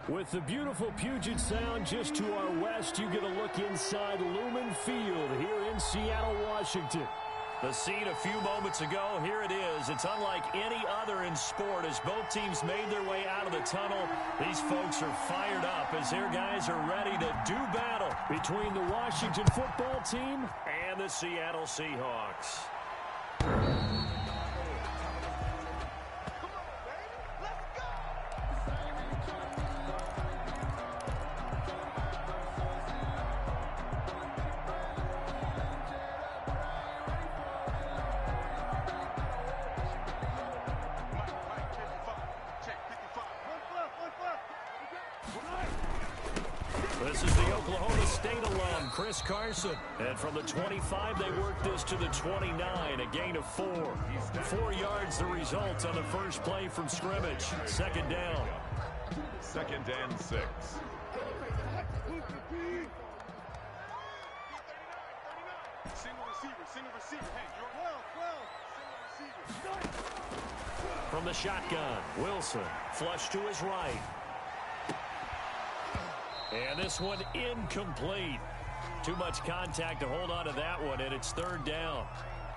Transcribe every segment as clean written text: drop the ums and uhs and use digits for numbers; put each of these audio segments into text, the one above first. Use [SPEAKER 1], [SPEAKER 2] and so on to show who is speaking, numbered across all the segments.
[SPEAKER 1] With the beautiful Puget Sound just to our west, you get a look inside Lumen Field here in Seattle, Washington.
[SPEAKER 2] The scene a few moments ago, here it is. It's unlike any other in sport as both teams made their way out of the tunnel. These folks are fired up as their guys are ready to do battle
[SPEAKER 1] between the Washington football team
[SPEAKER 2] and the Seattle Seahawks. This is the Oklahoma State alum, Chris Carson. And from the 25, they work this to the 29, a gain of 4. 4 yards the result on the first play from scrimmage. Second down.
[SPEAKER 3] 2nd and 6.
[SPEAKER 4] Single receiver. Hey, you're 12.
[SPEAKER 2] From the shotgun, Wilson, flush to his right. And this one incomplete. Too much contact to hold on to that one, and it's 3rd down.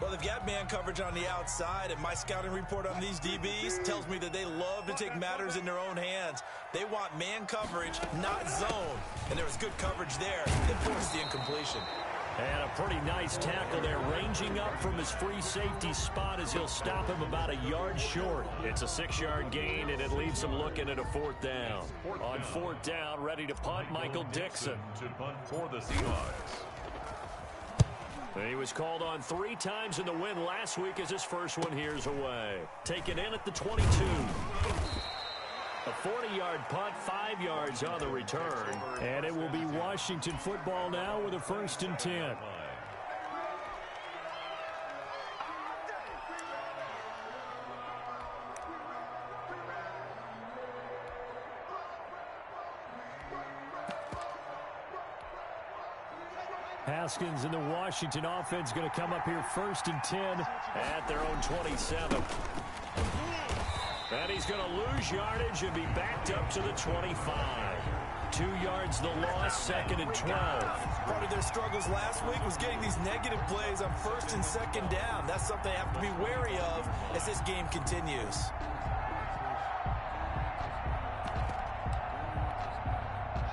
[SPEAKER 5] Well, they've got man coverage on the outside, and my scouting report on these DBs tells me that they love to take matters in their own hands. They want man coverage, not zone. And there was good coverage there that forced the incompletion.
[SPEAKER 2] And a pretty nice tackle there, ranging up from his free safety spot as he'll stop him about a yard short. It's a 6-yard gain, and it leaves him looking at a 4th down. On 4th down, ready to punt, Michael Dixon.
[SPEAKER 3] To punt for the Seahawks.
[SPEAKER 2] He was called on 3 times in the win last week as his first one here's away. Taken in at the 22. A 40-yard punt, 5 yards on the return.
[SPEAKER 1] And it will be Washington football now with a 1st and 10. Haskins and the Washington offense going to come up here 1st and 10
[SPEAKER 2] at their own 27. And he's going to lose yardage and be backed up to the 25. 2 yards the loss, 2nd and 12.
[SPEAKER 5] Part of their struggles last week was getting these negative plays on 1st and 2nd down. That's something they have to be wary of as this game continues.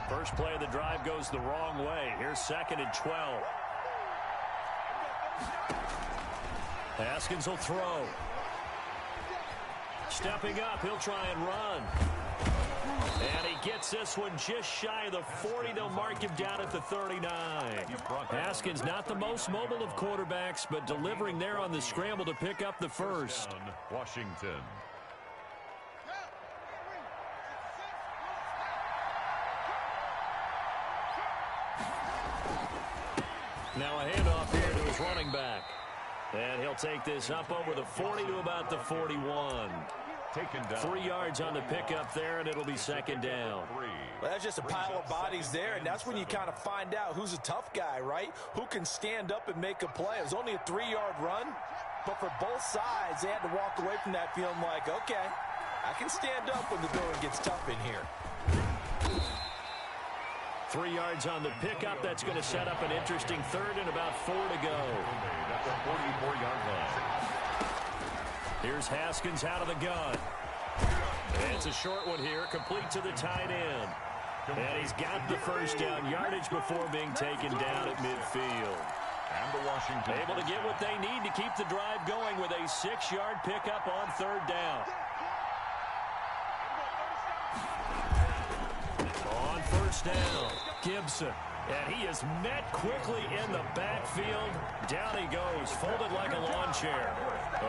[SPEAKER 2] First play of the drive goes the wrong way. Here's 2nd and 12. Haskins will throw. Stepping up, he'll try and run. And he gets this one just shy of the 40. They'll mark him down at the 39. Haskins not the most mobile of quarterbacks, but delivering there on the scramble to pick up the first.
[SPEAKER 3] Washington.
[SPEAKER 2] Now a handoff here to his running back. And he'll take this up over the 40 to about the 41.
[SPEAKER 3] Taken down.
[SPEAKER 2] 3 yards on the pickup there, and it'll be 2nd down.
[SPEAKER 5] Well, that's just a pile of bodies there, and that's when you kind of find out who's a tough guy, right? Who can stand up and make a play. It was only a 3-yard run, but for both sides, they had to walk away from that feeling like, okay, I can stand up when the going gets tough in here.
[SPEAKER 2] 3 yards on the pickup. That's going to set up an interesting 3rd and about 4 to go.
[SPEAKER 3] At the 44-yard line.
[SPEAKER 2] Here's Haskins out of the gun. It's a short one here, complete to the tight end. And he's got the first down yardage before being taken down at midfield.
[SPEAKER 3] And the Washington
[SPEAKER 2] able to get what they need to keep the drive going with a 6-yard pickup on 3rd down. On 1st down, Gibson. And he is met quickly in the backfield. Down he goes, folded like a lawn chair.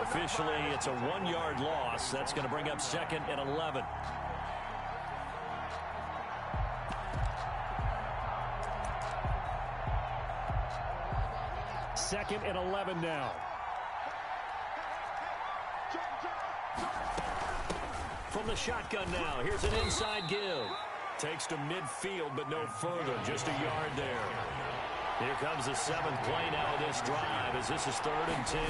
[SPEAKER 2] Officially, it's a 1-yard loss. That's going to bring up 2nd and 11.
[SPEAKER 1] Second and 11 now.
[SPEAKER 2] From the shotgun now, here's an inside give. Takes to midfield, but no further. Just a yard there. Here comes the 7th play now of this drive as this is 3rd and 10.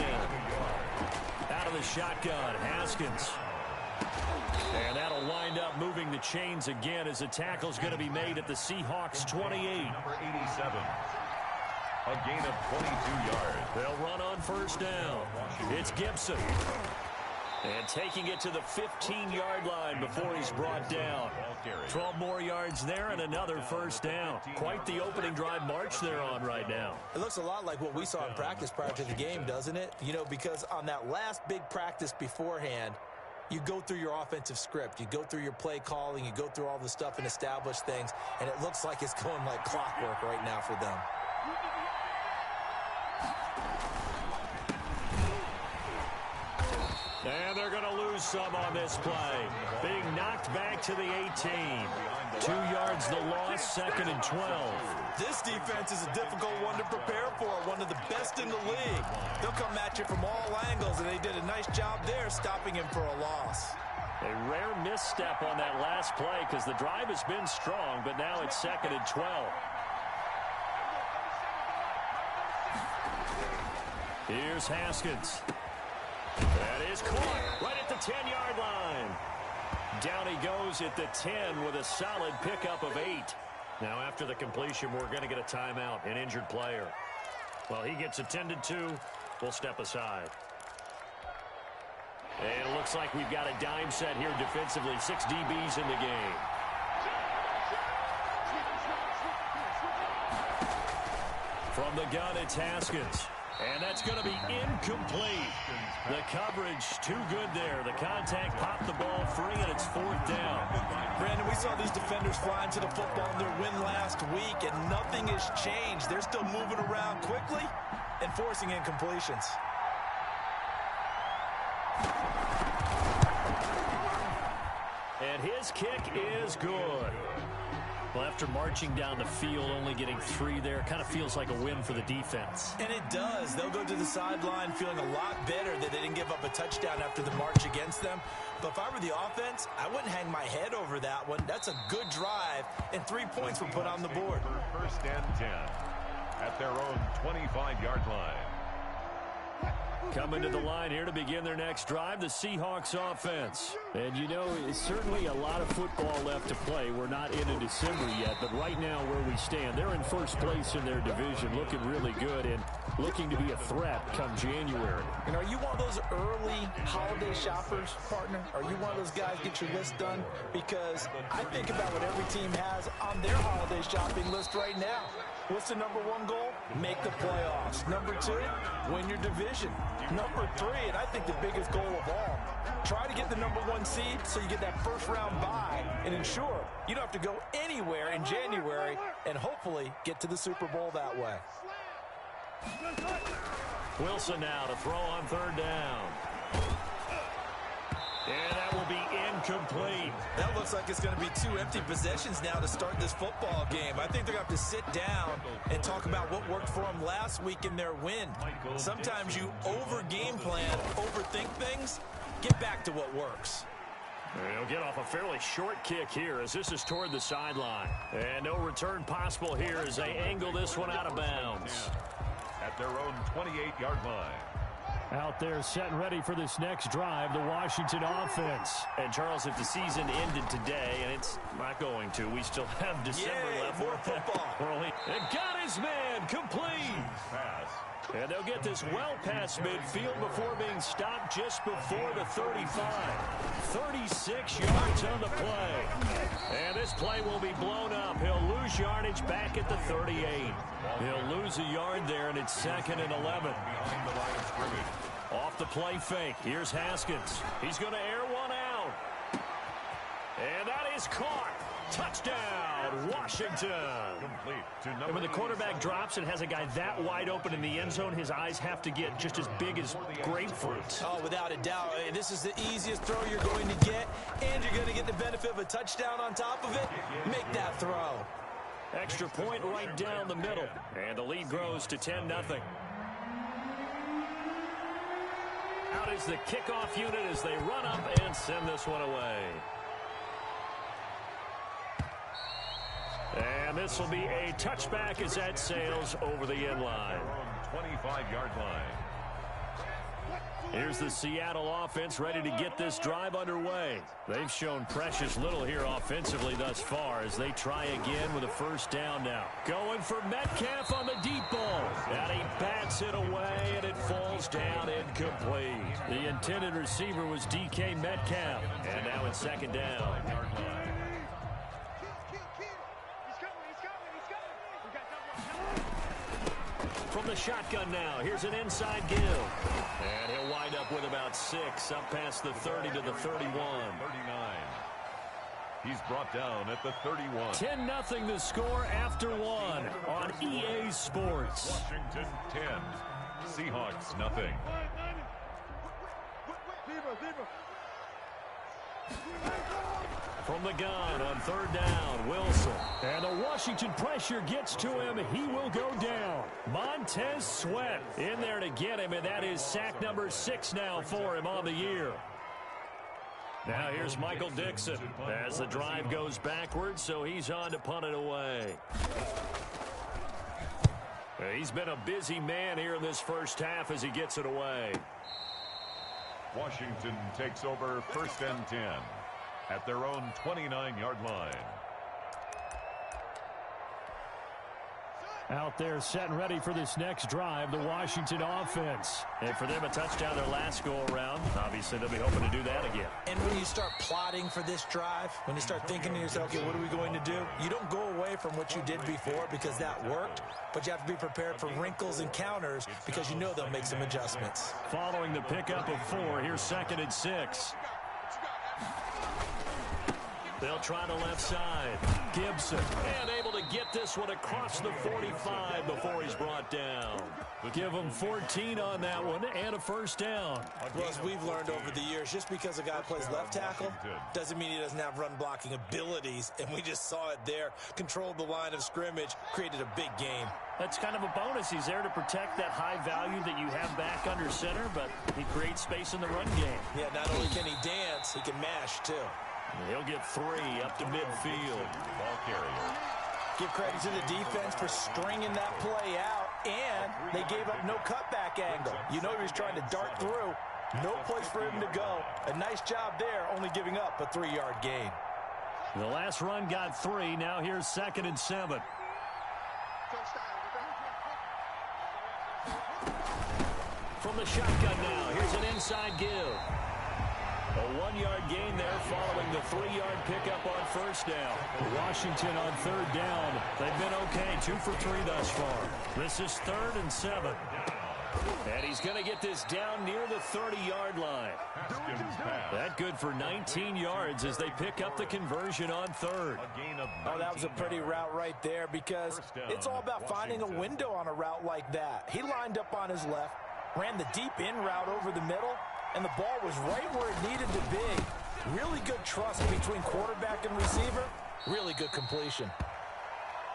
[SPEAKER 2] Out of the shotgun, Haskins. And that'll wind up moving the chains again as the tackle's going to be made at the Seahawks 28.
[SPEAKER 3] Number 87. A gain of 22 yards.
[SPEAKER 2] They'll run on first down. It's Gibson. And taking it to the 15-yard line before he's brought down. 12 more yards there and another first down. Quite the opening drive march they're on right now.
[SPEAKER 5] It looks a lot like what we saw in practice prior to the game, doesn't it? You know, because on that last big practice beforehand, you go through your offensive script. You go through your play calling. You go through all the stuff and establish things. And it looks like it's going like clockwork right now for them.
[SPEAKER 2] And they're going to lose some on this play. Being knocked back to the 18. 2 yards the loss, second and 12.
[SPEAKER 5] This defense is a difficult one to prepare for, one of the best in the league. They'll come at you from all angles, and they did a nice job there stopping him for a loss.
[SPEAKER 2] A rare misstep on that last play because the drive has been strong, but now it's second and 12. Here's Haskins. That is caught right at the 10-yard line. Down he goes at the 10 with a solid pickup of 8. Now after the completion, we're going to get a timeout, an injured player. Well, he gets attended to. We'll step aside. And it looks like we've got a dime set here defensively. 6 DBs in the game. From the gun, it's Haskins. And that's going to be incomplete. The coverage too good there. The contact popped the ball free, and it's fourth down.
[SPEAKER 5] Brandon, we saw these defenders flying to the football in their win last week, and nothing has changed. They're still moving around quickly and forcing incompletions.
[SPEAKER 2] And his kick is good. Well, after marching down the field, only getting 3 there, kind of feels like a win for the defense.
[SPEAKER 5] And it does. They'll go to the sideline feeling a lot better that they didn't give up a touchdown after the march against them. But if I were the offense, I wouldn't hang my head over that one. That's a good drive, and 3 points were put on the board.
[SPEAKER 3] First and 10 at their own 25-yard line.
[SPEAKER 2] Coming to the line here to begin their next drive, the Seahawks offense. And, you know, it's certainly a lot of football left to play. We're not into December yet, but right now where we stand, they're in first place in their division, looking really good and looking to be a threat come January.
[SPEAKER 5] And are you one of those early holiday shoppers, partner? Are you one of those guys get your list done? Because I think about what every team has on their holiday shopping list right now. What's the number 1 goal? Make the playoffs. Number 2, win your division. Number 3, and I think the biggest goal of all, try to get the number 1 seed so you get that first-round bye and ensure you don't have to go anywhere in January and hopefully get to the Super Bowl that way.
[SPEAKER 2] Wilson now to throw on third down. And that will be incomplete.
[SPEAKER 5] That looks like it's going to be 2 empty possessions now to start this football game. I think they're going to have to sit down and talk about what worked for them last week in their win. Sometimes you over-game plan, overthink things, get back to what works.
[SPEAKER 2] They'll get off a fairly short kick here as this is toward the sideline. And no return possible here as they angle this one out of bounds.
[SPEAKER 3] At their own 28-yard line.
[SPEAKER 1] Out there set and ready for this next drive, the Washington offense.
[SPEAKER 2] And, Charles, if the season ended today, and it's not going to, we still have December left.
[SPEAKER 5] More football.
[SPEAKER 2] And got his man complete.
[SPEAKER 3] Pass.
[SPEAKER 2] And they'll get this well past midfield before being stopped just before the 35. 36 yards on the play. And this play will be blown up. He'll lose yardage back at the 38. He'll lose a yard there, and it's second and 11.
[SPEAKER 3] Behind the line of scrimmage.
[SPEAKER 2] Off the play fake. Here's Haskins. He's going to air one out. And that is caught. Touchdown, Washington.
[SPEAKER 3] Complete to number
[SPEAKER 2] And when the quarterback drops and has a guy that wide open in the end zone, his eyes have to get just as big as grapefruit.
[SPEAKER 5] Oh, without a doubt. This is the easiest throw you're going to get, and you're going to get the benefit of a touchdown on top of it. Make that throw.
[SPEAKER 2] Extra point right down the middle. And the lead grows to 10-0. Out is the kickoff unit as they run up and send this one away. And this will be a touchback as that sails over the end line.
[SPEAKER 3] 25-yard line.
[SPEAKER 2] Here's the Seattle offense ready to get this drive underway. They've shown precious little here offensively thus far as they try again with a first down now. Going for Metcalf on the deep ball. And he bats it away, and it falls down incomplete. The intended receiver was DK Metcalf. And now it's second down. From the shotgun now, here's an inside give. And he'll wind up with about 6, up past the 30 to the 31.
[SPEAKER 3] 39. He's brought down at the 31.
[SPEAKER 1] 10-0 the score after 1 on EA Sports.
[SPEAKER 3] Washington 10. Seahawks nothing.
[SPEAKER 1] From the gun on third down, Wilson. And the Washington pressure gets to him. He will go down. Montez Sweat in there to get him, and that is sack number 6 now for him on the year. Now here's Michael Dixon as the drive goes backwards, so he's on to punt it away. He's been a busy man here in this first half as he gets it away.
[SPEAKER 3] Washington takes over first and 10 at their own 29-yard line.
[SPEAKER 1] Out there set and ready for this next drive, the Washington offense. And for them, a touchdown their last go-around. Obviously, they'll be hoping to do that again.
[SPEAKER 5] And when you start plotting for this drive, when you start thinking to yourself, okay, what are we going to do? You don't go away from what you did before because that worked, but you have to be prepared for wrinkles and counters because you know they'll make some adjustments.
[SPEAKER 1] Following the pickup of 4, here's 2nd and 6. They'll try the left side. Gibson. And able to get this one across the 45 before he's brought down. Give him 14 on that one and a first down.
[SPEAKER 5] Well, as we've learned over the years, just because a guy plays left tackle doesn't mean he doesn't have run blocking abilities. And we just saw it there. Controlled the line of scrimmage, created a big game.
[SPEAKER 1] That's kind of a bonus. He's there to protect that high value that you have back under center, but he creates space in the run game.
[SPEAKER 5] Yeah, not only can he dance, he can mash too.
[SPEAKER 1] He'll get 3 up to midfield.
[SPEAKER 3] Ball carrier.
[SPEAKER 5] Give credit to the defense for stringing that play out, and they gave up no cutback angle. You know he was trying to dart through. No place for him to go. A nice job there, only giving up a 3-yard gain.
[SPEAKER 1] The last run got 3. Now here's 2nd and 7. From the shotgun now, here's an inside give. A 1-yard gain there following the 3-yard pickup on first down. Washington on third down. They've been okay, 2 for 3 thus far. This is 3rd and 7. And he's going to get this down near the 30-yard line. That good for 19 yards as they pick up the conversion on 3rd.
[SPEAKER 5] Oh, that was a pretty route right there because it's all about finding a window on a route like that. He lined up on his left, ran the deep in route over the middle, and the ball was right where it needed to be. Really good trust between quarterback and receiver. Really good completion.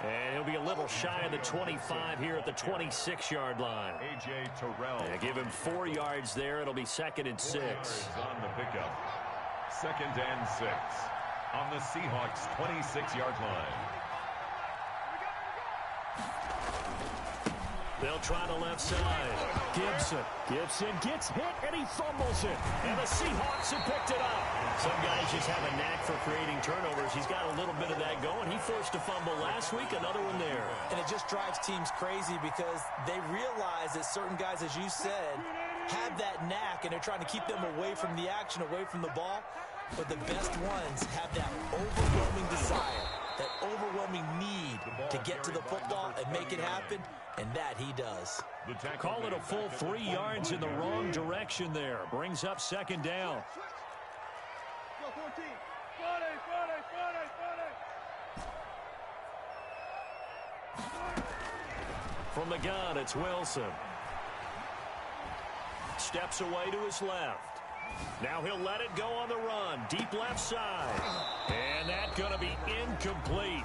[SPEAKER 1] And he'll be a little shy of the 25 here at the 26-yard line.
[SPEAKER 3] A.J. Terrell.
[SPEAKER 1] Give him 4 yards there. It'll be 2nd and 6.
[SPEAKER 3] On the pickup. 2nd and 6 on the Seahawks' 26-yard line.
[SPEAKER 1] They'll try the left side. Gibson gets hit, and he fumbles it. And the Seahawks have picked it up. Some guys just have a knack for creating turnovers. He's got a little bit of that going. He forced a fumble last week, another one there.
[SPEAKER 5] And it just drives teams crazy because they realize that certain guys, as you said, have that knack, and they're trying to keep them away from the action, away from the ball. But the best ones have that overwhelming desire, that overwhelming need to get to the football and make it happen, and that he does.
[SPEAKER 1] Call it a full 3 yards in the wrong direction there. Brings up 2nd down. From the gun, it's Wilson. Steps away to his left. Now he'll let it go on the run. Deep left side. And that's going to be incomplete.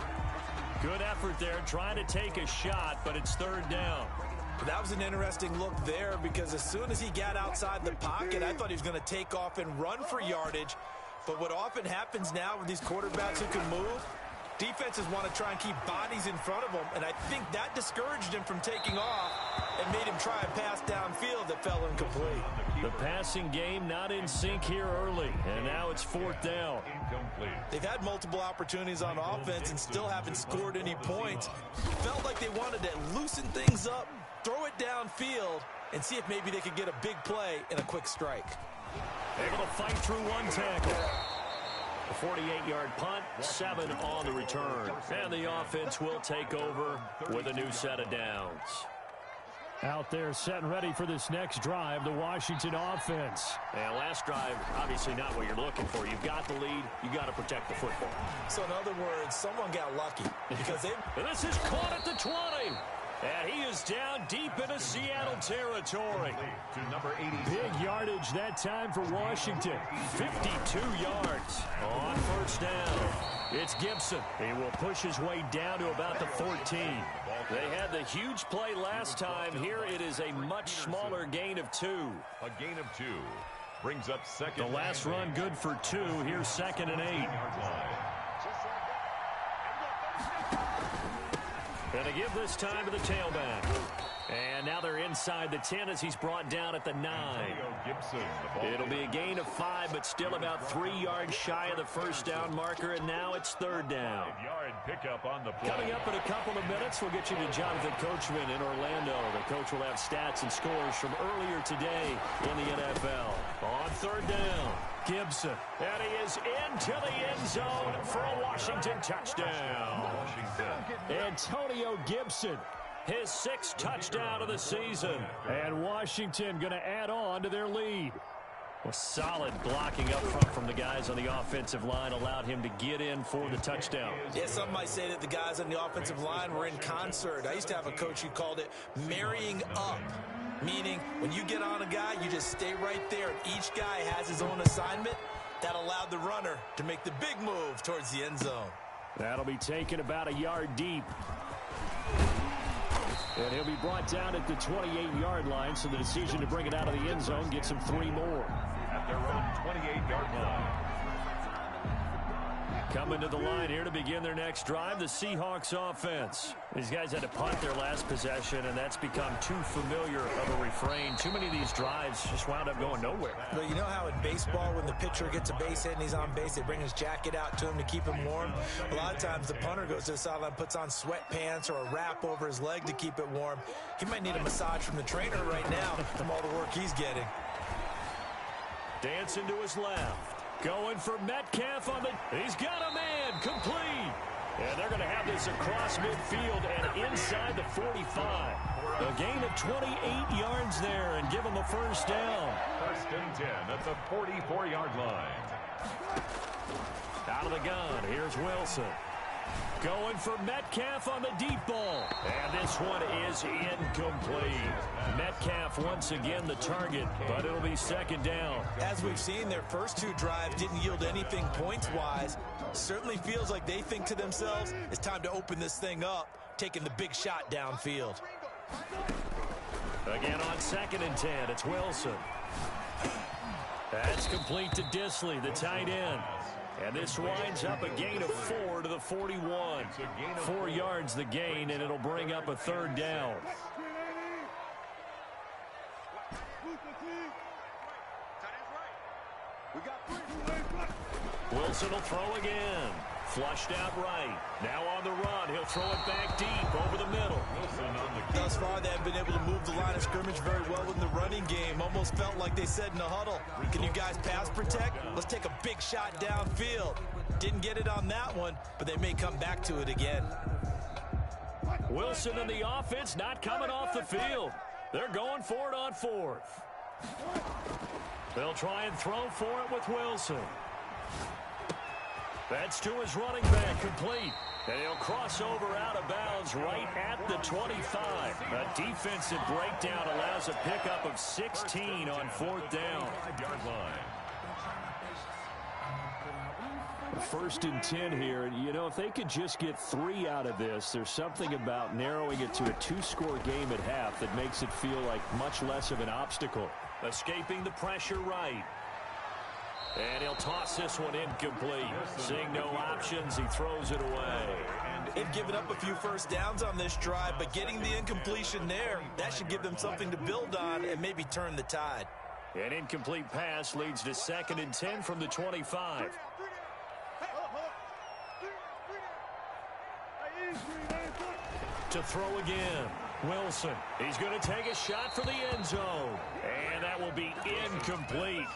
[SPEAKER 1] Good effort there, trying to take a shot, but it's 3rd down.
[SPEAKER 5] That was an interesting look there because as soon as he got outside the pocket, I thought he was going to take off and run for yardage. But what often happens now with these quarterbacks who can move, Defenses want to try and keep bodies in front of them, and I think that discouraged him from taking off and made him try a pass downfield that fell incomplete.
[SPEAKER 2] The passing game not in sync here early, and now it's 4th down.
[SPEAKER 5] They've had multiple opportunities on offense and still haven't scored any points. Felt like they wanted to loosen things up, throw it downfield, and see if maybe they could get a big play and a quick strike.
[SPEAKER 2] Able to fight through one tackle. A 48-yard punt, 7 on the return. And the offense will take over with a new set of downs.
[SPEAKER 1] Out there set and ready for this next drive, the Washington offense.
[SPEAKER 2] And last drive, obviously not what you're looking for. You've got the lead. You got to protect the football.
[SPEAKER 5] So in other words, someone got lucky because they...
[SPEAKER 2] And this is caught at the 20. And he is down deep into Seattle territory.
[SPEAKER 3] To number 80.
[SPEAKER 1] Big yardage that time for Washington.
[SPEAKER 2] 52 yards on first down. It's Gibson. He will push his way down to about the 14. They had the huge play last time. Here it is a much smaller gain of 2.
[SPEAKER 3] A gain of 2 brings up second.
[SPEAKER 1] The last run good for 2. Here's 2nd and 8.
[SPEAKER 2] Going to give this time to the tailback. And now they're inside the 10 as he's brought down at the 9. It'll be a gain of 5, but still about 3 yards shy of the first down marker, and now it's 3rd down.
[SPEAKER 3] Pickup on the play.
[SPEAKER 2] Coming up in a couple of minutes, we'll get you to Jonathan Coachman in Orlando. The coach will have stats and scores from earlier today in the NFL. On 3rd down, Gibson. And he is into the end zone for a Washington touchdown.
[SPEAKER 1] Antonio Gibson.
[SPEAKER 2] His 6th touchdown of the season.
[SPEAKER 1] And Washington going to add on to their lead.
[SPEAKER 2] Well, solid blocking up front from the guys on the offensive line allowed him to get in for the touchdown.
[SPEAKER 5] Yeah, some might say that the guys on the offensive line were in concert. I used to have a coach who called it marrying up, meaning when you get on a guy, you just stay right there, and each guy has his own assignment. That allowed the runner to make the big move towards the end zone.
[SPEAKER 1] That'll be taken about a yard deep. And he'll be brought down at the 28-yard line, so the decision to bring it out of the end zone gets him 3 more.
[SPEAKER 3] At their own 28-yard line.
[SPEAKER 2] Coming to the line here to begin their next drive, the Seahawks offense. These guys had to punt their last possession, and that's become too familiar of a refrain. Too many of these drives just wound up going nowhere.
[SPEAKER 5] But you know how in baseball, when the pitcher gets a base hit and he's on base, they bring his jacket out to him to keep him warm? A lot of times the punter goes to the sideline, puts on sweatpants or a wrap over his leg to keep it warm. He might need a massage from the trainer right now from all the work he's getting.
[SPEAKER 2] Dancing to his left. Going for Metcalf on the... He's got a man. Complete. And they're going to have this across midfield and inside the 45. A gain of 28 yards there and give him a first down.
[SPEAKER 3] 1st and 10 at the 44-yard line.
[SPEAKER 2] Out of the gun. Here's Wilson. Going for Metcalf on the deep ball. And this one is incomplete. Metcalf once again the target, but it'll be 2nd down.
[SPEAKER 5] As we've seen, their first 2 drives didn't yield anything points-wise. Certainly feels like they think to themselves, it's time to open this thing up, taking the big shot downfield.
[SPEAKER 2] Again on 2nd and 10, it's Wilson. That's complete to Disley, the tight end. And this winds up a gain of 4 to the 41. 4 yards the gain, and it'll bring up a 3rd down. Wilson will throw again. Flushed out right. Now on the run. He'll throw it back deep over the middle.
[SPEAKER 5] Thus far, they haven't been able to move the line of scrimmage very well in the running game. Almost felt like they said in the huddle, can you guys pass protect? Let's take a big shot downfield. Didn't get it on that one, but they may come back to it again.
[SPEAKER 2] Wilson and the offense not coming off the field. They're going for it on 4th. They'll try and throw for it with Wilson. That's to his running back, complete. And he'll cross over out of bounds right at the 25. A defensive breakdown allows a pickup of 16 on 4th down.
[SPEAKER 3] 5-yard line.
[SPEAKER 1] 1st and 10 here. And, you know, if they could just get 3 out of this, there's something about narrowing it to a 2-score game at half that makes it feel like much less of an obstacle.
[SPEAKER 2] Escaping the pressure right. And he'll toss this one incomplete. Seeing no options, he throws it away.
[SPEAKER 5] They've given up a few first downs on this drive, but getting the incompletion there, that should give them something to build on and maybe turn the tide.
[SPEAKER 2] An incomplete pass leads to 2nd and 10 from the 25. To throw again. Wilson. He's going to take a shot for the end zone. And that will be incomplete.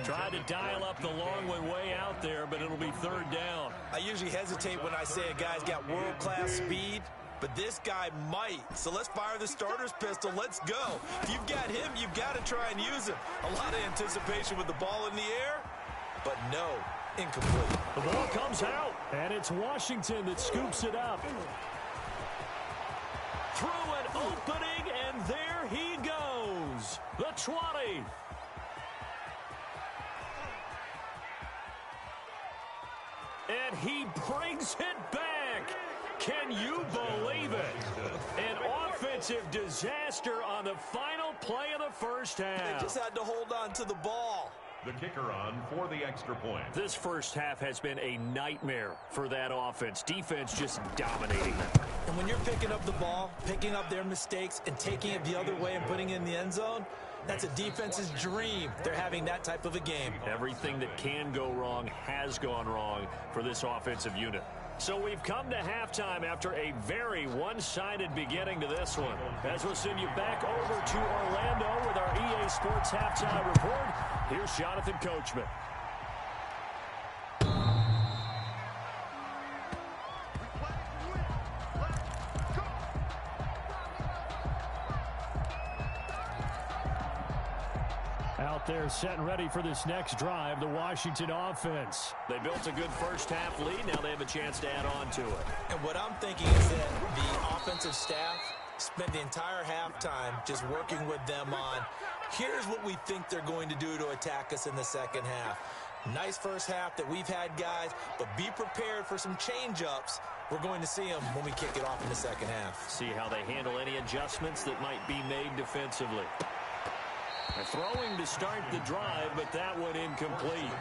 [SPEAKER 2] Tried to dial up the long way out there, but it'll be 3rd down.
[SPEAKER 5] I usually hesitate when I say a guy's got world-class speed, but this guy might. So let's fire the starter's pistol. Let's go. If you've got him, you've got to try and use him. A lot of anticipation with the ball in the air, but no, incomplete.
[SPEAKER 2] The ball comes out, and it's Washington that scoops it up. Through an opening, and there he goes. The 20. And he brings it back. Can you believe it? An offensive disaster on the final play of the first half.
[SPEAKER 5] They just had to hold on to the ball.
[SPEAKER 3] The kicker on for the extra point.
[SPEAKER 2] This first half has been a nightmare for that offense. Defense just dominating them.
[SPEAKER 5] And when you're picking up the ball, picking up their mistakes, and taking it the other way and putting it in the end zone, that's a defense's dream. They're having that type of a game.
[SPEAKER 2] Everything that can go wrong has gone wrong for this offensive unit. So we've come to halftime after a very one-sided beginning to this one. As we'll send you back over to Orlando with our EA Sports Halftime Report, here's Jonathan Coachman. Out there set and ready for this next drive, the Washington offense. They built a good first half lead. Now they have a chance to add on to it.
[SPEAKER 5] And what I'm thinking is that the offensive staff spent the entire halftime just working with them on, here's what we think they're going to do to attack us in the second half. Nice first half that we've had, guys, but be prepared for some change-ups. We're going to see them when we kick it off in the second half.
[SPEAKER 2] See how they handle any adjustments that might be made defensively. Throwing to start the drive, but that one incomplete.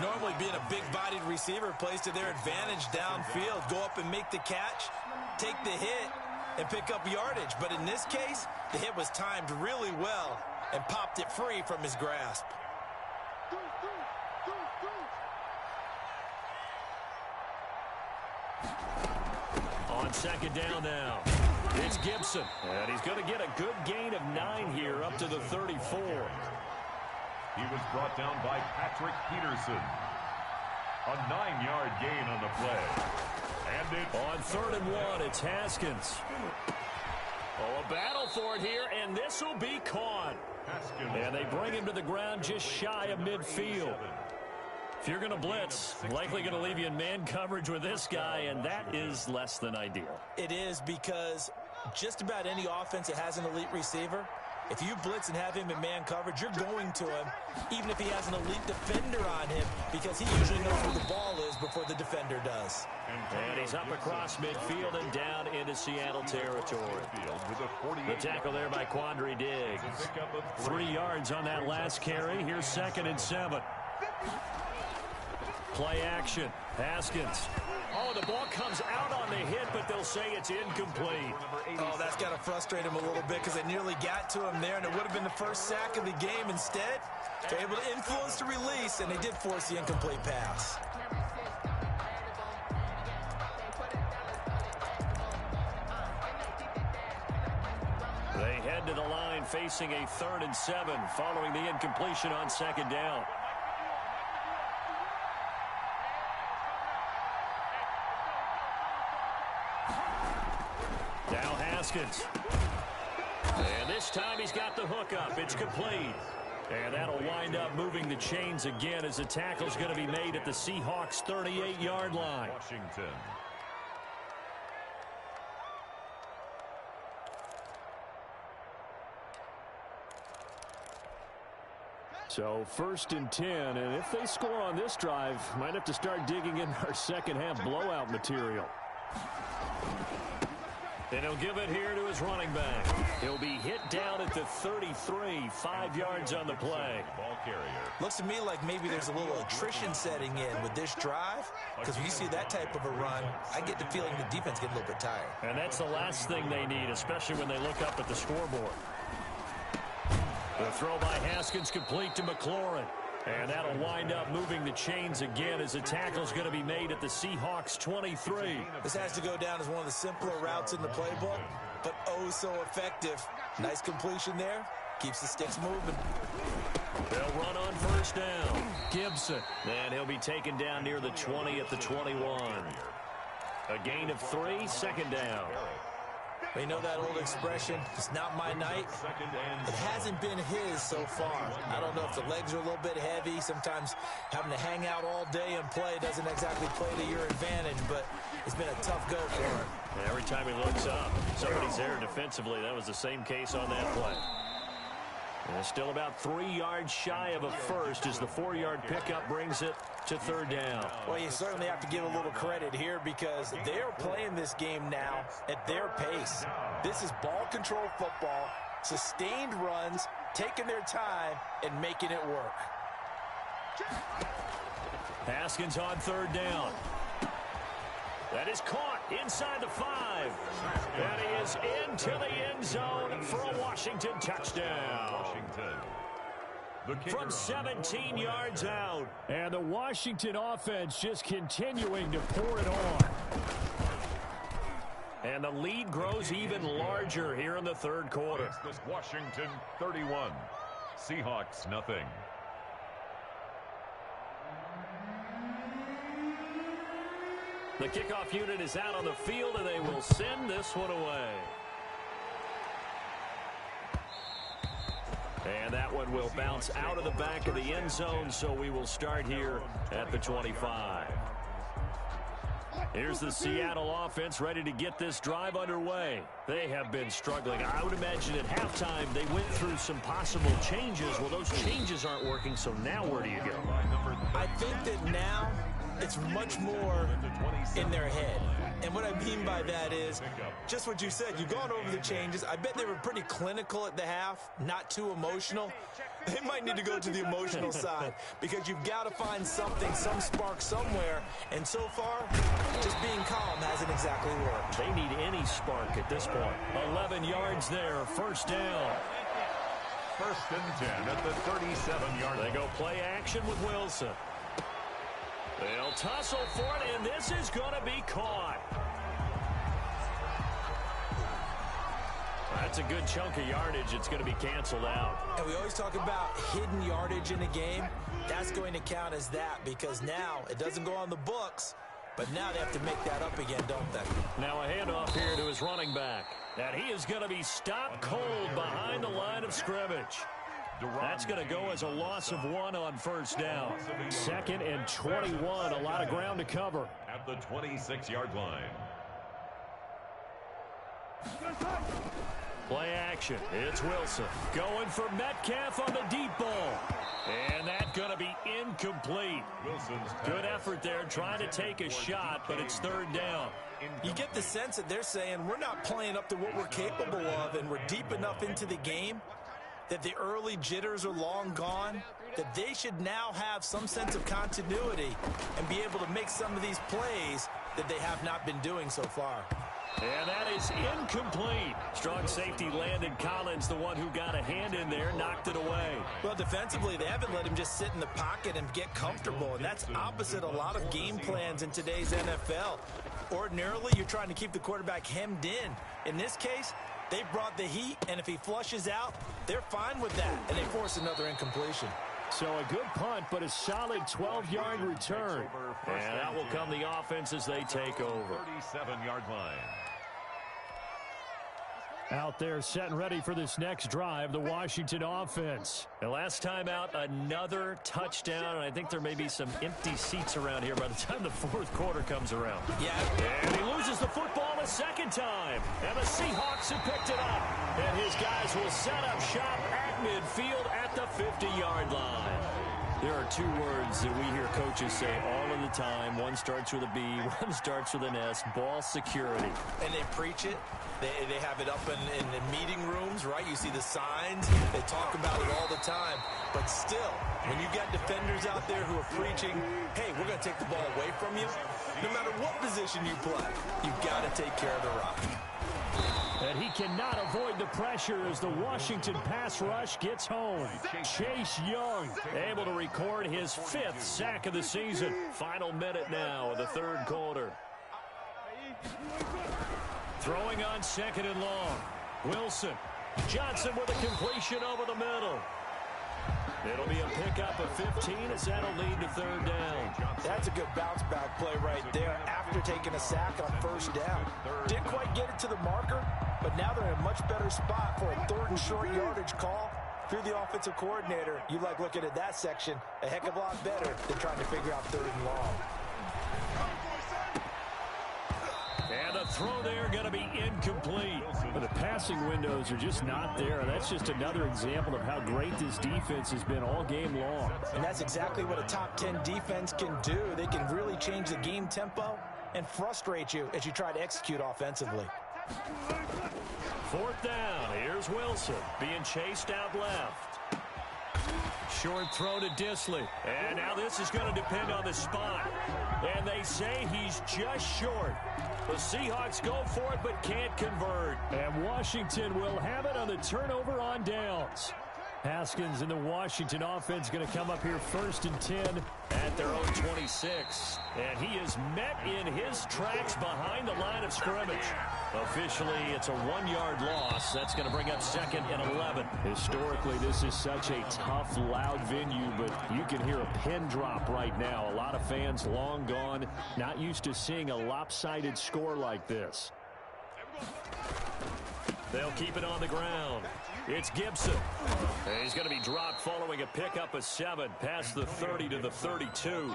[SPEAKER 5] Normally being a big-bodied receiver plays to their advantage downfield. Go up and make the catch, take the hit, and pick up yardage. But in this case, the hit was timed really well and popped it free from his grasp.
[SPEAKER 2] On second down now. It's Gibson, and he's going to get a good gain of 9 here up to the 34.
[SPEAKER 3] He was brought down by Patrick Peterson. A 9-yard gain on the play. And it's
[SPEAKER 2] on 3rd and 1, it's Haskins. Oh, a battle for it here, and this will be caught.
[SPEAKER 3] Haskins.
[SPEAKER 2] And they bring him to the ground just shy of midfield. If you're going to blitz, likely going to leave you in man coverage with this guy, and that is less than ideal.
[SPEAKER 5] It is, because just about any offense that has an elite receiver, if you blitz and have him in man coverage, you're going to him, even if he has an elite defender on him, because he usually knows where the ball is before the defender does.
[SPEAKER 2] And he's up across midfield and down into Seattle territory. The tackle there by Quandre Diggs. 3 yards on that last carry. Here's 2nd and 7. Play action. Haskins. Oh, the ball comes out on the hit, but they'll say it's incomplete.
[SPEAKER 5] Oh, that's got to frustrate him a little bit, because they nearly got to him there, and it would have been the first sack of the game. Instead, they're able to influence the release, and they did force the incomplete pass.
[SPEAKER 2] They head to the line facing a 3rd and 7 following the incompletion on 2nd down. Now Haskins. And this time he's got the hook up. It's complete. And that'll wind up moving the chains again as the tackle's going to be made at the Seahawks' 38-yard line.
[SPEAKER 3] Washington.
[SPEAKER 2] So 1st and 10, and if they score on this drive, might have to start digging in our second half blowout material. And he'll give it here to his running back. He'll be hit down at the 33, 5 yards on the play.
[SPEAKER 3] Ball carrier.
[SPEAKER 5] Looks to me like maybe there's a little attrition setting in with this drive, because when you see that type of a run, I get the feeling the defense gets a little bit tired.
[SPEAKER 2] And that's the last thing they need, especially when they look up at the scoreboard. The throw by Haskins complete to McLaurin. And that'll wind up moving the chains again as the tackle's going to be made at the Seahawks 23.
[SPEAKER 5] This has to go down as one of the simpler routes in the playbook, but oh so effective. Nice completion there. Keeps the sticks moving.
[SPEAKER 2] They'll run on first down. Gibson. And he'll be taken down near the 20 at the 21. A gain of 3, second down.
[SPEAKER 5] You know that old expression, it's not my night. It hasn't been his so far. I don't know if the legs are a little bit heavy. Sometimes having to hang out all day and play doesn't exactly play to your advantage, but it's been a tough go for him.
[SPEAKER 2] And every time he looks up, somebody's there defensively. That was the same case on that play. And still about 3 yards shy of a first as the 4-yard pickup brings it to third down.
[SPEAKER 5] Well, you certainly have to give a little credit here because they're playing this game now at their pace. This is ball control football, sustained runs, taking their time, and making it work.
[SPEAKER 2] Haskins on third down. That is caught inside the 5. And he is into the end zone for a Washington touchdown. From 17 yards out.
[SPEAKER 1] And the Washington offense just continuing to pour it on.
[SPEAKER 2] And the lead grows even larger here in the third quarter.
[SPEAKER 3] It's this Washington 31. Seahawks nothing.
[SPEAKER 2] The kickoff unit is out on the field, and they will send this one away. And that one will bounce out of the back of the end zone, so we will start here at the 25. Here's the Seattle offense ready to get this drive underway. They have been struggling. I would imagine at halftime they went through some possible changes. Well, those changes aren't working, so now where do you go?
[SPEAKER 5] I think that now it's much more in their head. And what I mean by that is just what you said. You've gone over the changes. I bet they were pretty clinical at the half, not too emotional. They might need to go to the emotional side because you've got to find something, some spark somewhere. And so far, just being calm hasn't exactly worked.
[SPEAKER 2] They need any spark at this point. 11 yards there, first down.
[SPEAKER 3] First and 10 at the 37-yard line.
[SPEAKER 2] They go play action with Wilson. They'll tussle for it, and this is going to be caught. That's a good chunk of yardage. It's going to be canceled out.
[SPEAKER 5] And we always talk about hidden yardage in a game. That's going to count as that because now it doesn't go on the books, but now they have to make that up again, don't they?
[SPEAKER 2] Now a handoff here to his running back. And he is going to be stopped cold behind the line of scrimmage. That's going to go as a loss of 1 on first down. Second and 21, a lot of ground to cover.
[SPEAKER 3] At the 26-yard line.
[SPEAKER 2] Play action. It's Wilson going for Metcalf on the deep ball. And that's going to be incomplete. Good effort there trying to take a shot, but it's third down.
[SPEAKER 5] You get the sense that they're saying we're not playing up to what we're capable of, and we're deep enough into the game that the early jitters are long gone, that they should now have some sense of continuity and be able to make some of these plays that they have not been doing so far.
[SPEAKER 2] And that is incomplete. Strong safety Landon Collins, the one who got a hand in there, knocked it away.
[SPEAKER 5] Well, defensively, they haven't let him just sit in the pocket and get comfortable, and that's opposite a lot of game plans in today's NFL. Ordinarily, you're trying to keep the quarterback hemmed in. In this case, they brought the heat, and if he flushes out, they're fine with that, and they force another incompletion.
[SPEAKER 1] So a good punt, but a solid 12-yard return.
[SPEAKER 2] And that will come the offense as they take over.
[SPEAKER 3] 37-yard line.
[SPEAKER 1] Out there set and ready for this next drive, the Washington offense.
[SPEAKER 2] And last time out, another touchdown, and I think there may be some empty seats around here by the time the fourth quarter comes around.
[SPEAKER 5] Yeah.
[SPEAKER 2] And he loses the football a second time. And the Seahawks have picked it up. And his guys will set up shop at midfield at the 50-yard line. There are two words that we hear coaches say all of the time. One starts with a B, one starts with an S, ball security.
[SPEAKER 5] And they preach it. They have it up in the meeting rooms, right? You see the signs. They talk about it all the time. But still, when you got defenders out there who are preaching, hey, we're going to take the ball away from you, no matter what position you play, you've got to take care of the rock.
[SPEAKER 1] And he cannot avoid the pressure as the Washington pass rush gets home. Chase Young
[SPEAKER 2] able to record his 5th sack of the season. Final minute now of the third quarter. Throwing on 2nd and long. Wilson. Johnson with a completion over the middle. It'll be a pickup of 15 as that'll lead to 3rd down.
[SPEAKER 5] That's a good bounce-back play right there after taking a sack on 1st down. Didn't quite get it to the marker, but now they're in a much better spot for a 3rd and short yardage call. If you're the offensive coordinator, you like looking at that section a heck of a lot better than trying to figure out 3rd and long.
[SPEAKER 2] And the throw there going to be incomplete.
[SPEAKER 1] But the passing windows are just not there. That's just another example of how great this defense has been all game long.
[SPEAKER 5] And that's exactly what a top 10 defense can do. They can really change the game tempo and frustrate you as you try to execute offensively.
[SPEAKER 2] 4th down. Here's Wilson being chased out left. Short throw to Disley. And now this is going to depend on the spot. And they say he's just short. The Seahawks go for it but can't convert.
[SPEAKER 1] And Washington will have it on the turnover on downs. Haskins and the Washington offense going to come up here 1st and 10
[SPEAKER 2] at their own 26. And he is met in his tracks behind the line of scrimmage. Officially, it's a 1-yard loss. That's going to bring up 2nd and 11.
[SPEAKER 1] Historically, this is such a tough, loud venue, but you can hear a pin drop right now. A lot of fans long gone, not used to seeing a lopsided score like this.
[SPEAKER 2] They'll keep it on the ground. It's Gibson. And he's going to be dropped following a pickup of 7 past the 30 to the 32.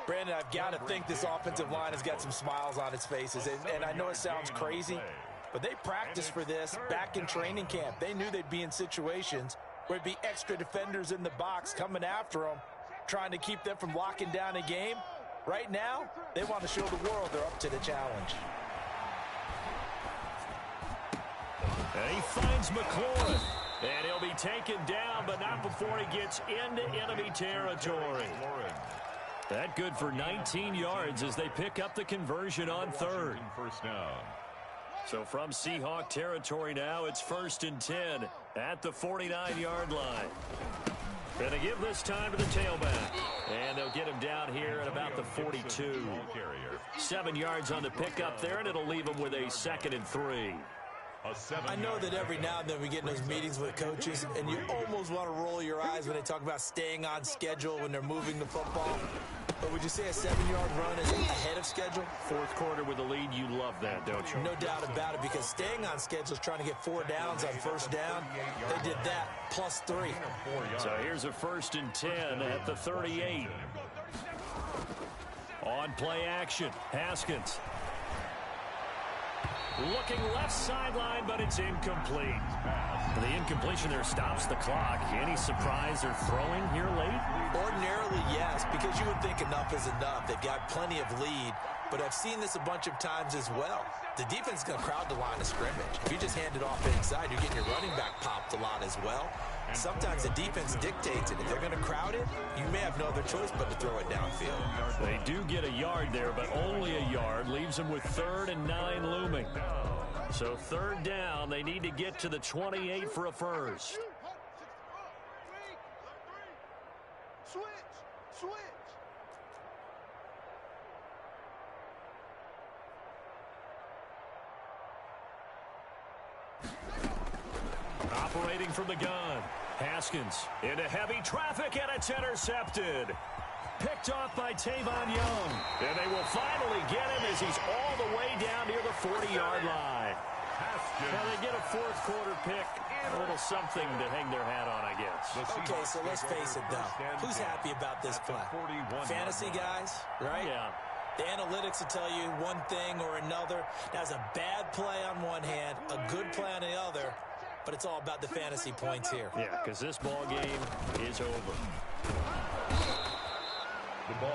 [SPEAKER 5] Brandon, I've got to think this offensive line has got some smiles on its faces. And I know it sounds crazy, but they practiced for this back in training camp. They knew they'd be in situations where it'd be extra defenders in the box coming after them, trying to keep them from locking down a game. Right now, they want to show the world they're up to the challenge.
[SPEAKER 2] And he finds McLaurin. And he'll be taken down, but not before he gets into enemy territory. That good for 19 yards as they pick up the conversion on 3rd. So from Seahawk territory now, it's 1st and 10 at the 49-yard line. And they give this time to the tailback. And they'll get him down here at about the 42. 7 yards on the pickup there, and it'll leave him with a 2nd and 3.
[SPEAKER 5] I know that every now and then we get in those meetings with coaches, and you almost want to roll your eyes when they talk about staying on schedule when they're moving the football. But would you say a 7-yard run is ahead of schedule?
[SPEAKER 2] 4th quarter with the lead, you love that, don't you?
[SPEAKER 5] No doubt about it, because staying on schedule is trying to get 4 downs on 1st down. They did that plus 3.
[SPEAKER 2] So here's a 1st and 10 at the 38. On play action, Haskins. Looking left sideline, but it's incomplete. The incompletion there stops the clock. Any surprise they're throwing here late?
[SPEAKER 5] Ordinarily, yes, because you would think enough is enough. They've got plenty of lead, but I've seen this a bunch of times as well. The defense is going to crowd the line of scrimmage. If you just hand it off inside, you're getting your running back popped a lot as well. Sometimes the defense dictates it. If they're going to crowd it, you may have no other choice but to throw it downfield.
[SPEAKER 2] They do get a yard there, but only a yard. Leaves them with 3rd and 9 looming. So 3rd down, they need to get to the 28 for a first.
[SPEAKER 4] Switch.
[SPEAKER 2] Operating from the gun. Haskins into heavy traffic, and it's intercepted. Picked off by Tavon Young. And they will finally get him as he's all the way down near the 40-yard line. Now they get a 4th quarter pick. A little something to hang their hat on, I guess.
[SPEAKER 5] Okay, so let's face it, though. Who's happy about this play? Fantasy guys, right?
[SPEAKER 2] Yeah.
[SPEAKER 5] The analytics will tell you one thing or another. That's a bad play on one hand, a good play on the other. but it's all about the fantasy points here.
[SPEAKER 2] Yeah, because this ball game is over.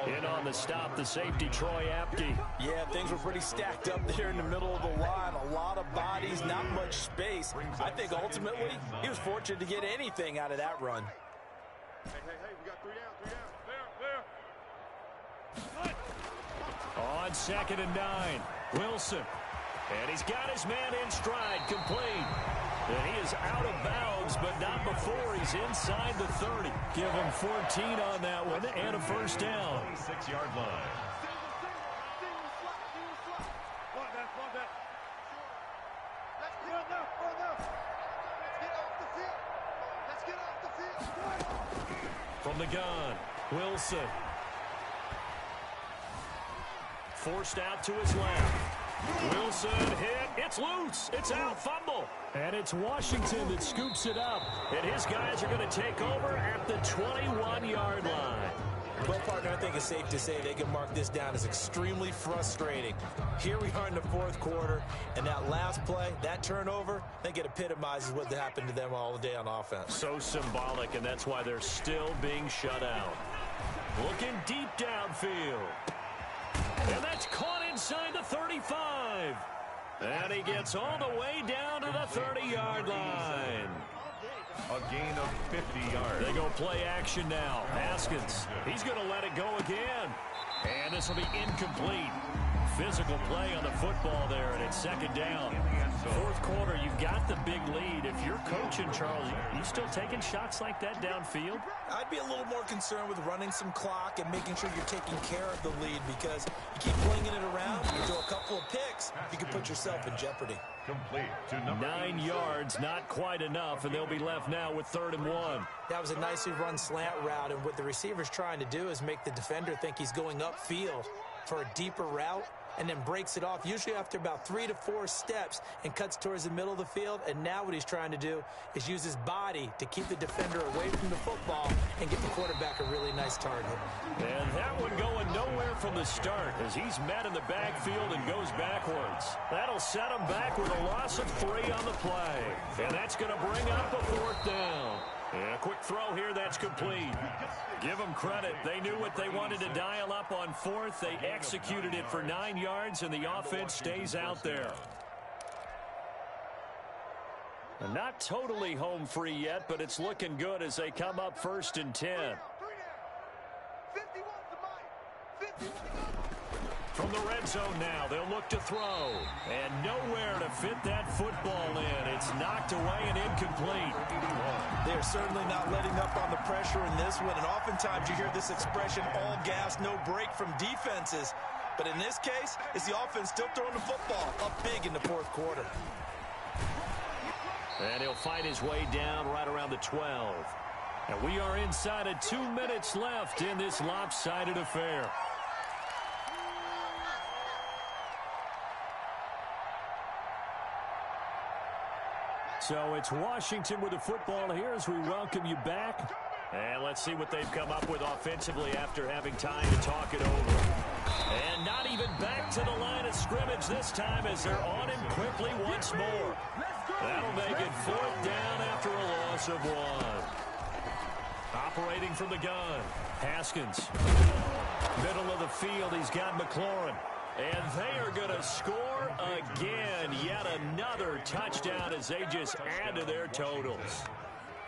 [SPEAKER 2] In on the stop, the safety, Troy Apke.
[SPEAKER 5] Yeah, things were pretty stacked up there in the middle of the line. A lot of bodies, not much space. I think ultimately he was fortunate to get anything out of that run.
[SPEAKER 4] Hey, we got three down. There.
[SPEAKER 2] On 2nd and 9, Wilson. And he's got his man in stride, complete. And he is out of bounds, but not before he's inside the 30. Give him 14 on that one and a first down.
[SPEAKER 3] 26-yard line.
[SPEAKER 2] From the gun, Wilson. Forced out to his left. Wilson hit. It's loose. It's out. Fumble. And it's Washington that scoops it up. And his guys are going to take over at the 21-yard line.
[SPEAKER 5] Well, partner, I think it's safe to say they can mark this down as extremely frustrating. Here we are in the 4th quarter, and that last play, that turnover, I think it epitomizes what happened to them all day on offense.
[SPEAKER 2] So symbolic, and that's why they're still being shut out. Looking deep downfield. And that's caught inside the 35. And he gets all the way down to the 30-yard line.
[SPEAKER 3] A gain of 50 yards.
[SPEAKER 2] They go play action now. Haskins, he's going to let it go again. And this will be incomplete. Physical play on the football there, and it's 2nd down. 4th quarter, you've got the big lead. If you're coaching, Charles, you still taking shots like that downfield?
[SPEAKER 5] I'd be a little more concerned with running some clock and making sure you're taking care of the lead, because you keep flinging it around, you throw a couple of picks, you can put yourself in jeopardy.
[SPEAKER 3] Complete to number
[SPEAKER 2] 9 yards, not quite enough, and they'll be left now with 3rd and 1.
[SPEAKER 5] That was a nicely run slant route, and what the receiver's trying to do is make the defender think he's going upfield for a deeper route, and then breaks it off, usually after about 3 to 4 steps, and cuts towards the middle of the field. And now what he's trying to do is use his body to keep the defender away from the football and get the quarterback a really nice target.
[SPEAKER 2] And that one going nowhere from the start as he's met in the backfield and goes backwards. That'll set him back with a loss of 3 on the play. And that's going to bring up a 4th down. And a quick throw here, that's complete. Give them credit. They knew what they wanted to dial up on 4th. They executed it for 9 yards, and the offense stays out there. And not totally home free yet, but it's looking good as they come up 1st and 10. From the red zone now, they'll look to throw. And nowhere to fit that football in. It's knocked away and incomplete.
[SPEAKER 5] They're certainly not letting up on the pressure in this one. And oftentimes you hear this expression, all gas, no break from defenses. But in this case, it's the offense still throwing the football up big in the 4th quarter.
[SPEAKER 2] And he'll fight his way down right around the 12. And we are inside of 2 minutes left in this lopsided affair. So it's Washington with the football here as we welcome you back. And let's see what they've come up with offensively after having time to talk it over. And not even back to the line of scrimmage this time as they're on him quickly once more. That'll make it 4th down after a loss of 1. Operating from the gun, Haskins. Middle of the field, he's got McLaurin. And they are going to score again. Yet another touchdown as they just add to their totals.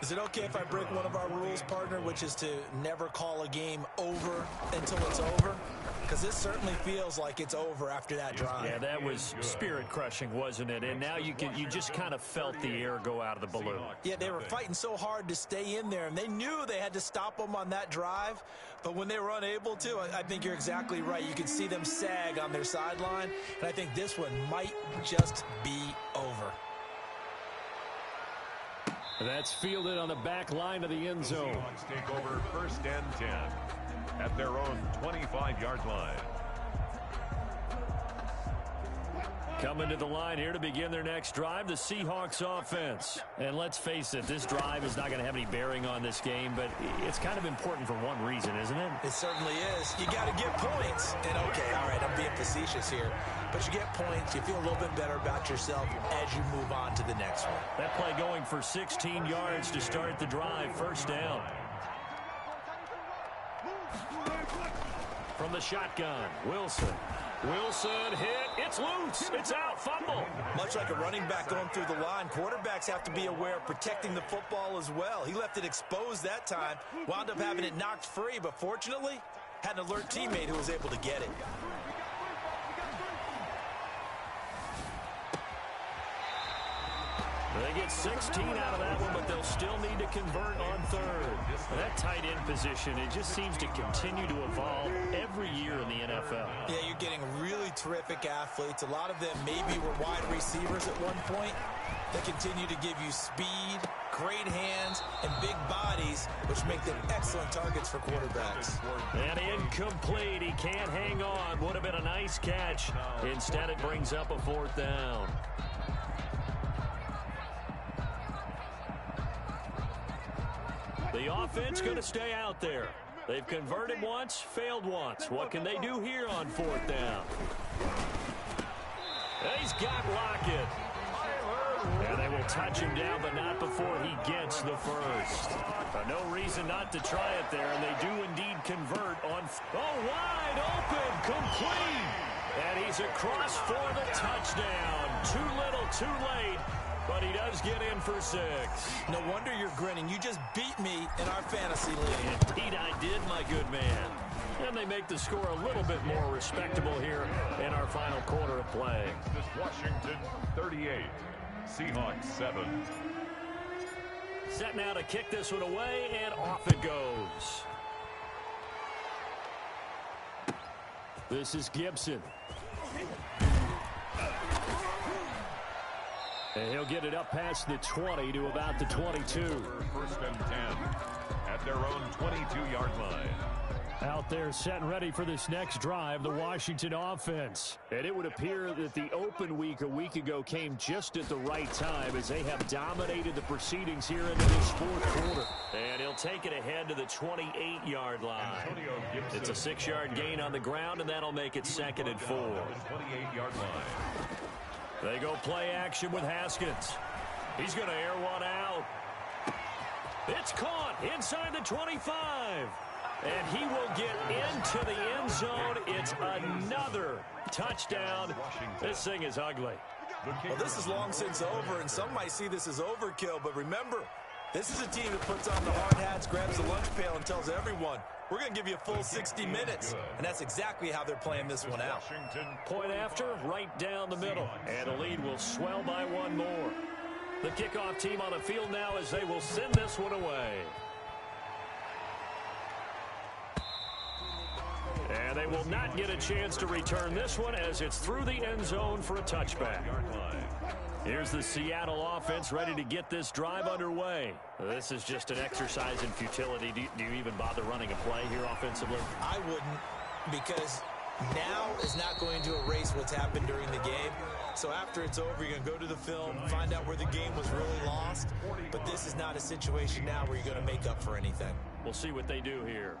[SPEAKER 5] Is it okay if I break one of our rules, partner, which is to never call a game over until it's over? Because this certainly feels like it's over after that drive.
[SPEAKER 2] Yeah, that was spirit-crushing, wasn't it? And now you just kind of felt the air go out of the balloon.
[SPEAKER 5] Yeah, they were fighting so hard to stay in there, and they knew they had to stop them on that drive. But when they were unable to, I think you're exactly right. You could see them sag on their sideline, and I think this one might just be over.
[SPEAKER 2] That's fielded on the back line of the end zone.
[SPEAKER 3] Seahawks take over 1st and 10 at their own 25-yard line.
[SPEAKER 2] Coming to the line here to begin their next drive, the Seahawks offense.
[SPEAKER 1] And let's face it, this drive is not going to have any bearing on this game, but it's kind of important for one reason, isn't it?
[SPEAKER 5] It certainly is. You got to get points. And, okay, all right, I'm being facetious here. But you get points, you feel a little bit better about yourself as you move on to the next one.
[SPEAKER 2] That play going for 16 yards to start the drive, first down. From the shotgun, Wilson. Wilson hit. It's loose. It's out. Fumble.
[SPEAKER 5] Much like a running back going through the line, quarterbacks have to be aware of protecting the football as well. He left it exposed that time, wound up having it knocked free, but fortunately, had an alert teammate who was able to get it.
[SPEAKER 2] They get 16 out of that one, but they'll still need to convert on third.
[SPEAKER 1] That tight end position, it just seems to continue to evolve every year in the NFL.
[SPEAKER 5] Yeah, you're getting really terrific athletes. A lot of them maybe were wide receivers at one point. They continue to give you speed, great hands, and big bodies, which make them excellent targets for quarterbacks.
[SPEAKER 2] And incomplete. He can't hang on. Would have been a nice catch. Instead, it brings up a fourth down. The offense going to stay out there. They've converted once, failed once. What can they do here on fourth down? He's got Lockett. And they will touch him down, but not before he gets the first. No reason not to try it there, and they do indeed convert on... Oh, wide open, complete. And he's across for the touchdown. Too little, too late. But he does get in for 6.
[SPEAKER 5] No wonder you're grinning. You just beat me in our fantasy league.
[SPEAKER 2] Indeed I did, my good man. And they make the score a little bit more respectable here in our final quarter of play.
[SPEAKER 3] Washington 38, Seahawks 7.
[SPEAKER 2] Set now to kick this one away, and off it goes. This is Gibson. And he'll get it up past the 20 to about the 22.
[SPEAKER 3] First and 10 at their own 22-yard line.
[SPEAKER 1] Out there set and ready for this next drive, the Washington offense.
[SPEAKER 2] And it would appear that the open week a week ago came just at the right time as they have dominated the proceedings here into this fourth quarter. And he'll take it ahead to the 28-yard line. It's a 6-yard gain on the ground, and that'll make it 2nd and 4.
[SPEAKER 3] 28-yard line.
[SPEAKER 2] They go play action with Haskins. He's going to air one out. It's caught inside the 25. And he will get into the end zone. It's another touchdown. This thing is ugly.
[SPEAKER 5] Well, this is long since over, and some might see this as overkill. But remember, this is a team that puts on the hard hats, grabs the lunch pail, and tells everyone, we're going to give you a full 60 minutes. And that's exactly how they're playing this one out.
[SPEAKER 2] Point after, right down the middle. And the lead will swell by one more. The kickoff team on the field now as they will send this one away. And they will not get a chance to return this one as it's through the end zone for a touchback. Here's the Seattle offense ready to get this drive underway. This is just an exercise in futility. Do you even bother running a play here offensively?
[SPEAKER 5] I wouldn't, because now is not going to erase what's happened during the game. So after it's over, you're going to go to the film, find out where the game was really lost. But this is not a situation now where you're going to make up for anything.
[SPEAKER 2] We'll see what they do here.